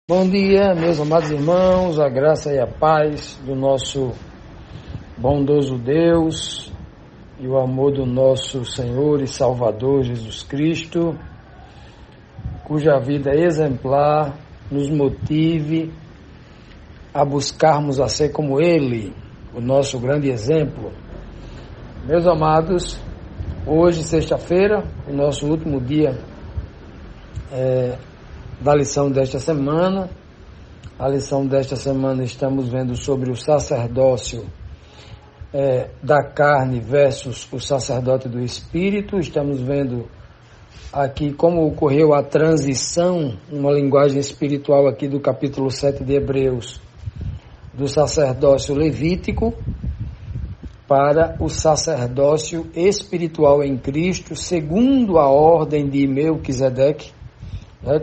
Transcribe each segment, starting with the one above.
Bom dia, meus amados irmãos, a graça e a paz do nosso bondoso Deus e o amor do nosso Senhor e Salvador Jesus Cristo, cuja vida exemplar nos motive a buscarmos a ser como Ele, o nosso grande exemplo. Meus amados, hoje, sexta-feira, o nosso último dia da lição desta semana. A lição desta semana estamos vendo sobre o sacerdócio da carne versus o sacerdote do Espírito. Estamos vendo aqui como ocorreu a transição, uma linguagem espiritual aqui do capítulo 7 de Hebreus, do sacerdócio levítico para o sacerdócio espiritual em Cristo, segundo a ordem de Melquisedeque,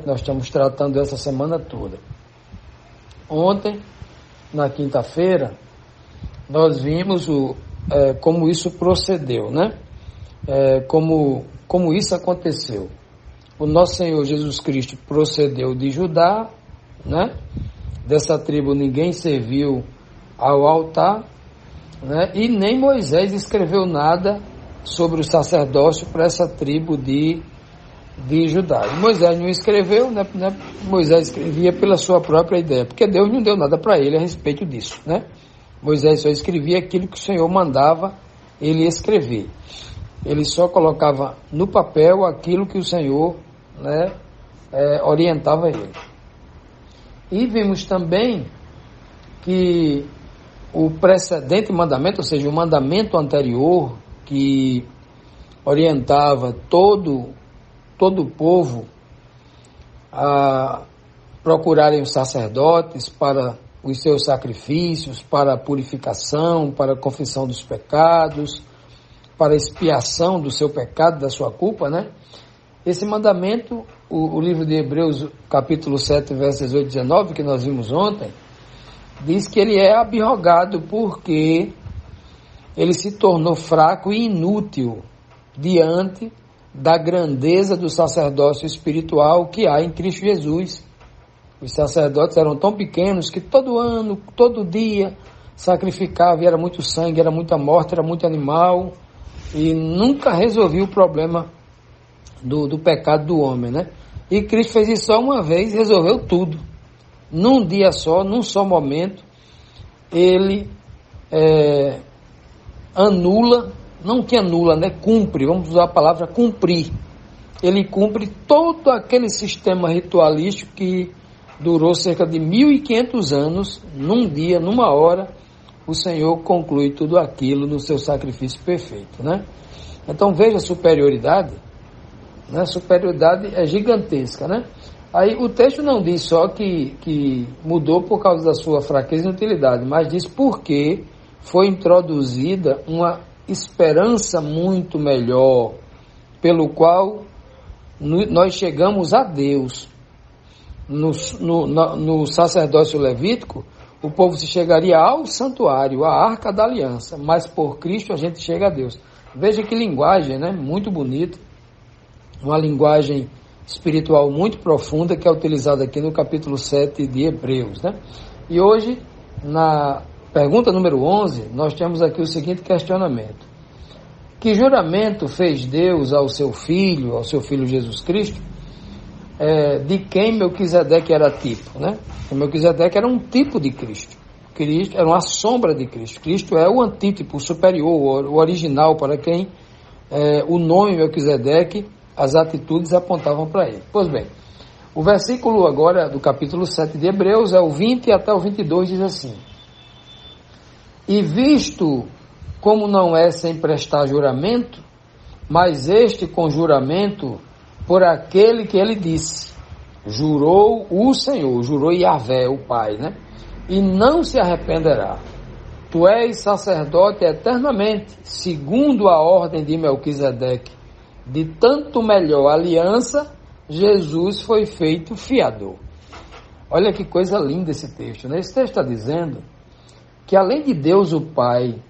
que nós estamos tratando essa semana toda. Ontem, na quinta-feira, nós vimos como isso procedeu, como isso aconteceu. O nosso Senhor Jesus Cristo procedeu de Judá, dessa tribo ninguém serviu ao altar, e nem Moisés escreveu nada sobre o sacerdócio para essa tribo de Judá. E Moisés não escreveu, Moisés escrevia pela sua própria ideia, porque Deus não deu nada para ele a respeito disso, Moisés só escrevia aquilo que o Senhor mandava ele escrever. Ele só colocava no papel aquilo que o Senhor orientava ele. E vimos também que o precedente mandamento, ou seja, o mandamento anterior que orientava todo o povo a procurarem os sacerdotes para os seus sacrifícios, para a purificação, para a confissão dos pecados, para a expiação do seu pecado, da sua culpa, Esse mandamento, o livro de Hebreus, capítulo 7, versos 18 e 19, que nós vimos ontem, diz que ele é abrogado porque ele se tornou fraco e inútil diante da grandeza do sacerdócio espiritual que há em Cristo Jesus. Os sacerdotes eram tão pequenos que todo ano, todo dia, sacrificava, e era muito sangue, era muita morte, era muito animal, e nunca resolvia o problema do pecado do homem, E Cristo fez isso só uma vez, resolveu tudo. Num dia só, num só momento, ele anula, não que anula, cumpre, vamos usar a palavra cumprir. Ele cumpre todo aquele sistema ritualístico que durou cerca de 1.500 anos, num dia, numa hora, o Senhor conclui tudo aquilo no seu sacrifício perfeito, Então veja a superioridade, a superioridade é gigantesca, Aí o texto não diz só que mudou por causa da sua fraqueza e inutilidade, mas diz porque foi introduzida uma esperança muito melhor, pelo qual nós chegamos a Deus. No sacerdócio levítico, o povo se chegaria ao santuário, à arca da aliança, mas por Cristo a gente chega a Deus. Veja que linguagem, muito bonita, uma linguagem espiritual muito profunda que é utilizada aqui no capítulo 7 de Hebreus, E hoje, pergunta número 11, nós temos aqui o seguinte questionamento. Que juramento fez Deus ao seu Filho Jesus Cristo, de quem Melquisedeque era tipo, né? Melquisedeque era um tipo de Cristo. Cristo era uma sombra de Cristo. Cristo é o antítipo, o superior, o original, para quem o nome Melquisedeque, as atitudes apontavam para ele. Pois bem, o versículo agora do capítulo 7 de Hebreus é o 20 até o 22, diz assim: E visto como não é sem prestar juramento, mas este com juramento por aquele que ele disse, jurou o Senhor, jurou Yahvé, o Pai, né? E não se arrependerá. Tu és sacerdote eternamente, segundo a ordem de Melquisedeque. De tanto melhor aliança, Jesus foi feito fiador. Olha que coisa linda esse texto, né? Esse texto está dizendo que além de Deus o Pai,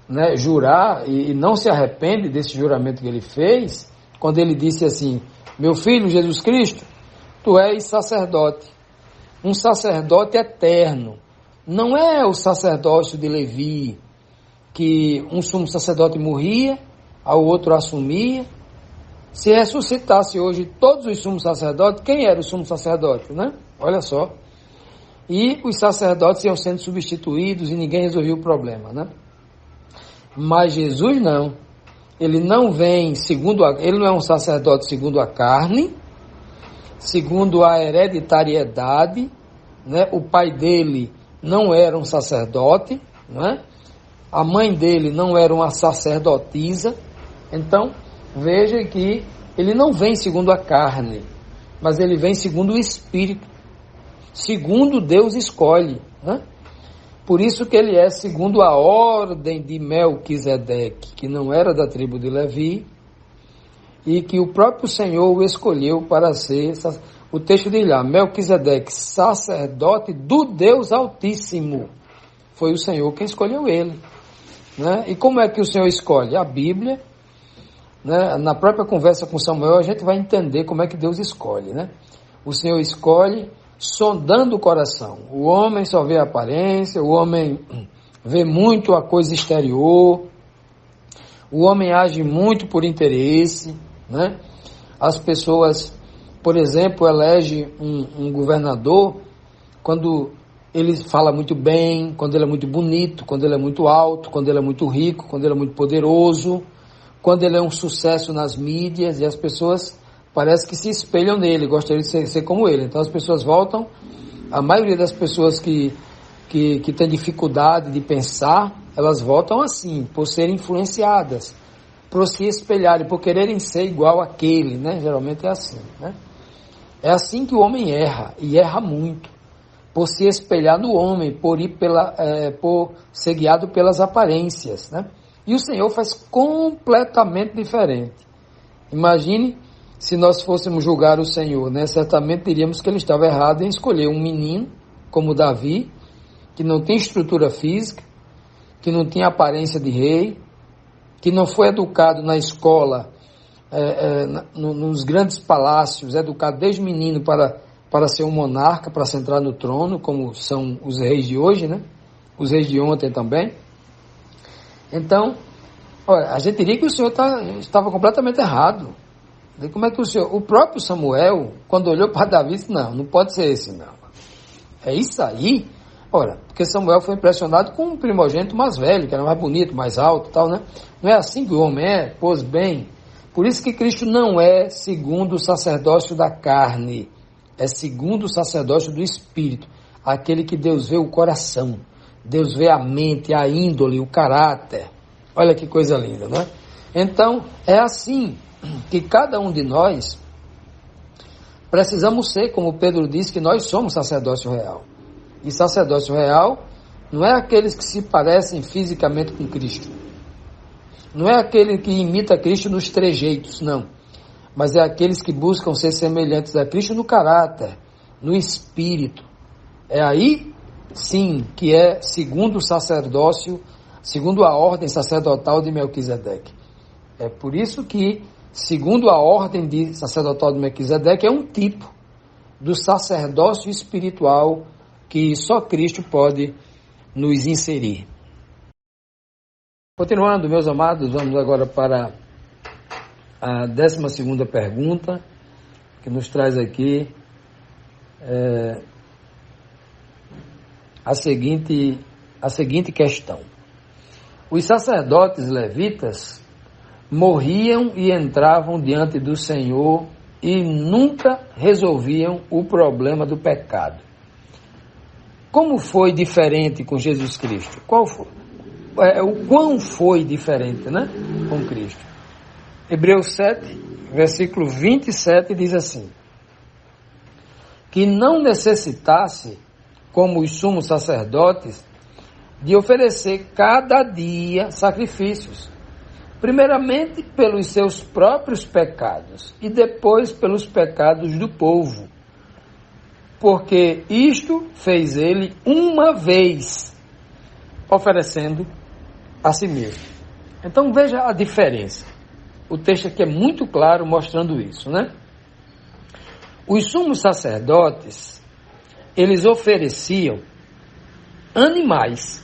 né, jurar e não se arrepende desse juramento que ele fez, quando ele disse assim: meu filho Jesus Cristo, tu és sacerdote, um sacerdote eterno. Não é o sacerdócio de Levi, que um sumo sacerdote morria, ao outro assumia. Se ressuscitasse hoje todos os sumos sacerdotes, quem era o sumo sacerdote, né? Olha só. E os sacerdotes iam sendo substituídos e ninguém resolvia o problema, né? Mas Jesus não. Ele não vem ele não é um sacerdote segundo a carne, segundo a hereditariedade, né? O pai dele não era um sacerdote, né? A mãe dele não era uma sacerdotisa. Então, veja que ele não vem segundo a carne, mas ele vem segundo o Espírito, segundo Deus escolhe, né? Por isso que ele é segundo a ordem de Melquisedeque, que não era da tribo de Levi, e que o próprio Senhor o escolheu para ser, o texto diz lá, Melquisedeque, sacerdote do Deus Altíssimo. Foi o Senhor quem escolheu ele, né? E como é que o Senhor escolhe? A Bíblia, né? Na própria conversa com Samuel, a gente vai entender como é que Deus escolhe, né? O Senhor escolhe sondando o coração. O homem só vê a aparência, o homem vê muito a coisa exterior, o homem age muito por interesse, né? As pessoas, por exemplo, elegem um governador quando ele fala muito bem, quando ele é muito bonito, quando ele é muito alto, quando ele é muito rico, quando ele é muito poderoso, quando ele é um sucesso nas mídias, e as pessoas parece que se espelham nele, gostariam de ser como ele. Então as pessoas voltam, a maioria das pessoas que tem dificuldade de pensar, elas voltam assim, por serem influenciadas, por se espelharem, por quererem ser igual àquele, né? Geralmente é assim, né? É assim que o homem erra, e erra muito, por se espelhar no homem, por ser guiado pelas aparências, né? E o Senhor faz completamente diferente. Imagine se nós fôssemos julgar o Senhor, né? Certamente diríamos que ele estava errado em escolher um menino como Davi, que não tem estrutura física, que não tinha aparência de rei, que não foi educado na escola, nos grandes palácios, educado desde menino para ser um monarca, para se entrar no trono, como são os reis de hoje, né? Os reis de ontem também. Então, olha, a gente diria que o Senhor estava completamente errado. Como é que o próprio Samuel, quando olhou para Davi, disse, não pode ser esse, não. É isso aí? Ora, porque Samuel foi impressionado com um primogênito mais velho, que era mais bonito, mais alto e tal, né? Não é assim que o homem é? Pois bem, por isso que Cristo não é segundo o sacerdócio da carne, é segundo o sacerdócio do Espírito, aquele que Deus vê o coração, Deus vê a mente, a índole, o caráter. Olha que coisa linda, não é? Então, é assim que cada um de nós precisamos ser, como Pedro disse, que nós somos sacerdócio real. E sacerdócio real não é aqueles que se parecem fisicamente com Cristo. Não é aquele que imita Cristo nos trejeitos, não. Mas é aqueles que buscam ser semelhantes a Cristo no caráter, no espírito. É aí, sim, que é segundo o sacerdócio, segundo a ordem sacerdotal de Melquisedeque. É por isso que, segundo a ordem de sacerdotal de Melquisedeque, é um tipo do sacerdócio espiritual que só Cristo pode nos inserir. Continuando, meus amados, vamos agora para a 12ª pergunta, que nos traz aqui a seguinte questão. Os sacerdotes levitas morriam e entravam diante do Senhor e nunca resolviam o problema do pecado. Como foi diferente com Jesus Cristo? O quão foi diferente, né, com Cristo? Hebreus 7, versículo 27 diz assim: que não necessitasse, como os sumos sacerdotes, de oferecer cada dia sacrifícios, primeiramente pelos seus próprios pecados e depois pelos pecados do povo, porque isto fez ele uma vez, oferecendo a si mesmo. Então veja a diferença. O texto aqui é muito claro mostrando isso, né? Os sumos sacerdotes, eles ofereciam animais.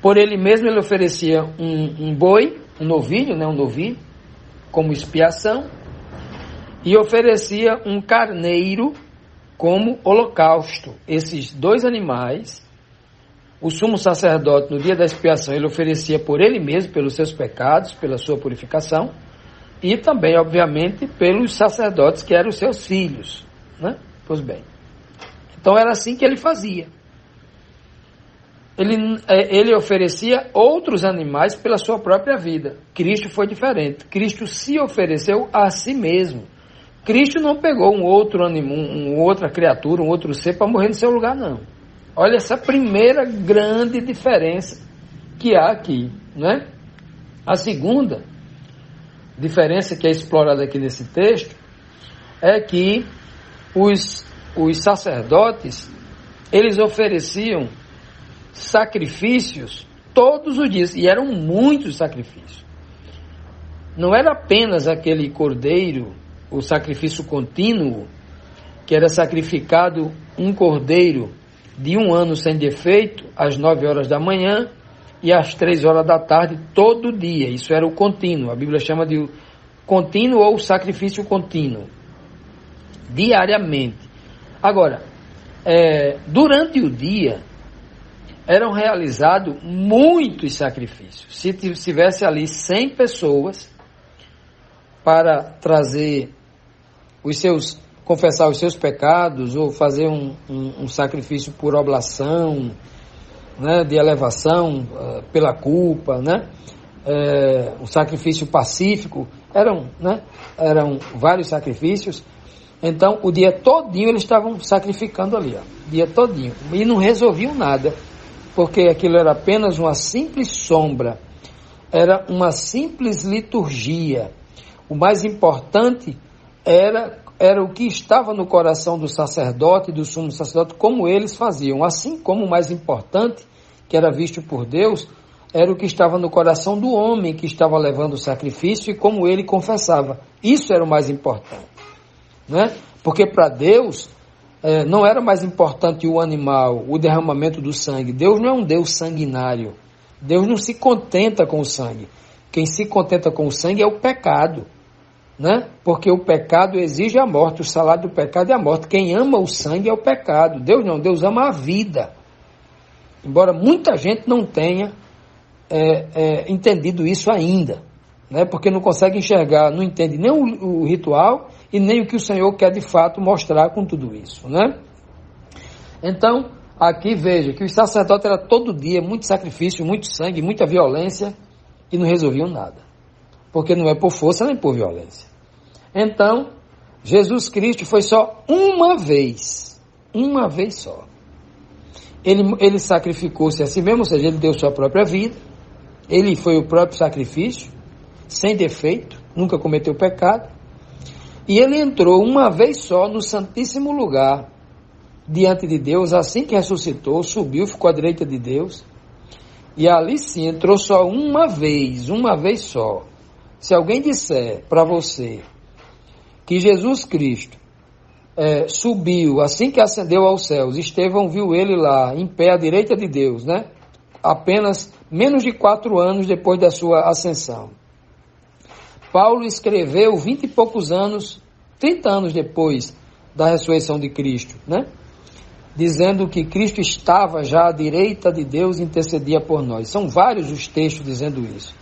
Por ele mesmo ele oferecia um boi, um novilho, como expiação, e oferecia um carneiro como holocausto. Esses dois animais, o sumo sacerdote, no dia da expiação, ele oferecia por ele mesmo, pelos seus pecados, pela sua purificação, e também, obviamente, pelos sacerdotes que eram os seus filhos, né? Pois bem, então era assim que ele fazia. Ele oferecia outros animais pela sua própria vida. Cristo foi diferente. Cristo se ofereceu a si mesmo. Cristo não pegou um outro animal, outra criatura, um outro ser para morrer no seu lugar, não. Olha essa primeira grande diferença que há aqui, né? A segunda diferença que é explorada aqui nesse texto é que os sacerdotes, eles ofereciam sacrifícios todos os dias, e eram muitos sacrifícios. Não era apenas aquele cordeiro, o sacrifício contínuo, que era sacrificado um cordeiro de 1 ano sem defeito, às 9 horas da manhã e às 3 horas da tarde, todo dia. Isso era o contínuo. A Bíblia chama de contínuo ou sacrifício contínuo, diariamente. Agora, durante o dia, eram realizados muitos sacrifícios. Se tivesse ali 100 pessoas para trazer confessar os seus pecados, ou fazer um sacrifício por oblação, né, de elevação pela culpa, né, um sacrifício pacífico, eram vários sacrifícios. Então, o dia todinho eles estavam sacrificando ali, dia todinho, e não resolviam nada, porque aquilo era apenas uma simples sombra, era uma simples liturgia. O mais importante era o que estava no coração do sacerdote e do sumo sacerdote, como eles faziam, assim como o mais importante, que era visto por Deus, era o que estava no coração do homem que estava levando o sacrifício e como ele confessava. Isso era o mais importante, né? Porque para Deus não era mais importante o animal, o derramamento do sangue. Deus não é um Deus sanguinário. Deus não se contenta com o sangue. Quem se contenta com o sangue é o pecado, né? Porque o pecado exige a morte, o salário do pecado é a morte. Quem ama o sangue é o pecado. Deus não, Deus ama a vida. Embora muita gente não tenha entendido isso ainda, né? Porque não consegue enxergar, não entende nem o ritual e nem o que o Senhor quer de fato mostrar com tudo isso, né? Então, aqui veja que os sacerdotes era todo dia muito sacrifício, muito sangue, muita violência, e não resolviam nada, porque não é por força nem por violência. Então, Jesus Cristo foi só uma vez só. Ele sacrificou-se a si mesmo, ou seja, ele deu sua própria vida, ele foi o próprio sacrifício, sem defeito, nunca cometeu pecado, e ele entrou uma vez só no Santíssimo Lugar, diante de Deus, assim que ressuscitou, subiu, ficou à direita de Deus, e ali sim entrou só uma vez só. Se alguém disser para você que Jesus Cristo subiu, assim que ascendeu aos céus, Estevão viu ele lá, em pé à direita de Deus, né? Apenas menos de 4 anos depois da sua ascensão. Paulo escreveu 20 e poucos anos, 30 anos depois da ressurreição de Cristo, né? Dizendo que Cristo estava já à direita de Deus e intercedia por nós. São vários os textos dizendo isso.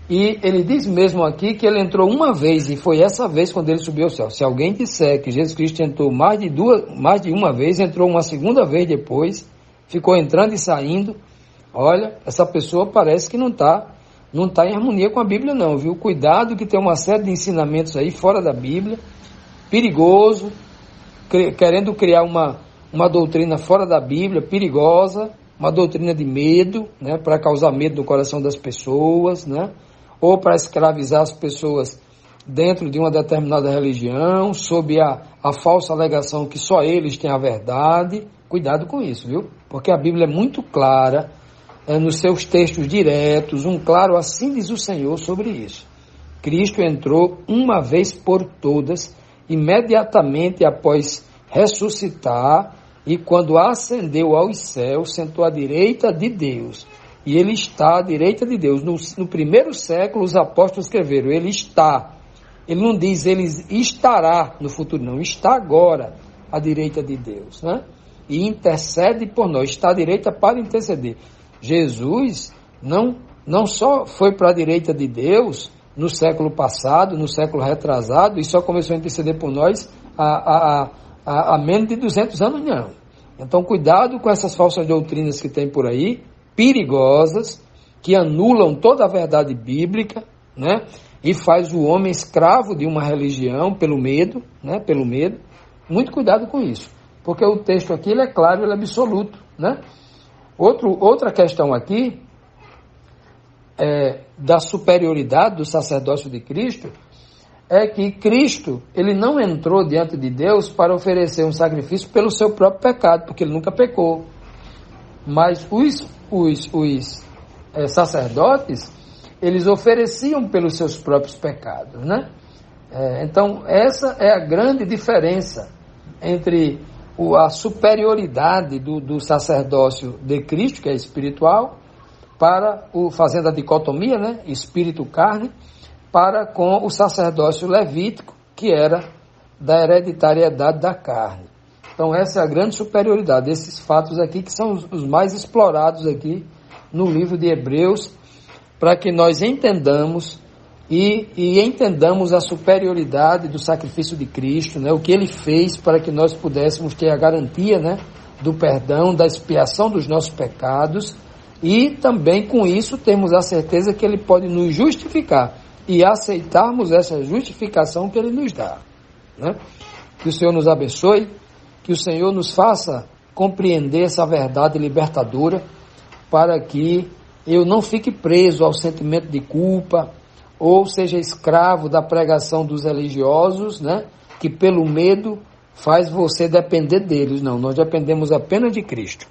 E ele diz mesmo aqui que ele entrou uma vez, e foi essa vez quando ele subiu ao céu. Se alguém disser que Jesus Cristo entrou mais de uma vez, entrou uma segunda vez depois, ficou entrando e saindo, olha, essa pessoa parece que não está em harmonia com a Bíblia não, viu? Cuidado que tem uma série de ensinamentos aí fora da Bíblia, perigoso, querendo criar uma doutrina fora da Bíblia, perigosa, uma doutrina de medo, né? Para causar medo no coração das pessoas, né? Ou para escravizar as pessoas dentro de uma determinada religião, sob a falsa alegação que só eles têm a verdade. Cuidado com isso, viu? Porque a Bíblia é muito clara, nos seus textos diretos, um claro assim diz o Senhor sobre isso. Cristo entrou uma vez por todas, imediatamente após ressuscitar, e quando ascendeu aos céus, sentou à direita de Deus. E ele está à direita de Deus. No primeiro século, os apóstolos escreveram, ele está. Ele não diz, ele estará no futuro, não. Está agora à direita de Deus, né? E intercede por nós. Está à direita para interceder. Jesus não só foi para a direita de Deus no século passado, no século retrasado, e só começou a interceder por nós há menos de 200 anos, não. Então, cuidado com essas falsas doutrinas que tem por aí, perigosas, que anulam toda a verdade bíblica, né? E faz o homem escravo de uma religião pelo medo, né? Pelo medo. Muito cuidado com isso, porque o texto aqui ele é claro, ele é absoluto, né? Outra questão aqui da superioridade do sacerdócio de Cristo é que Cristo, ele não entrou diante de Deus para oferecer um sacrifício pelo seu próprio pecado, porque ele nunca pecou. Mas os sacerdotes, eles ofereciam pelos seus próprios pecados, né? Então, essa é a grande diferença entre a superioridade do sacerdócio de Cristo, que é espiritual, fazendo a dicotomia, né? Espírito-carne, para com o sacerdócio levítico, que era da hereditariedade da carne. Então essa é a grande superioridade, esses fatos aqui que são os mais explorados aqui no livro de Hebreus, para que nós entendamos e entendamos a superioridade do sacrifício de Cristo, né? O que ele fez para que nós pudéssemos ter a garantia, né? Do perdão, da expiação dos nossos pecados, e também com isso temos a certeza que ele pode nos justificar e aceitarmos essa justificação que ele nos dá, né? Que o Senhor nos abençoe, que o Senhor nos faça compreender essa verdade libertadora, para que eu não fique preso ao sentimento de culpa, ou seja escravo da pregação dos religiosos, né? Que pelo medo faz você depender deles. Não, nós dependemos apenas de Cristo.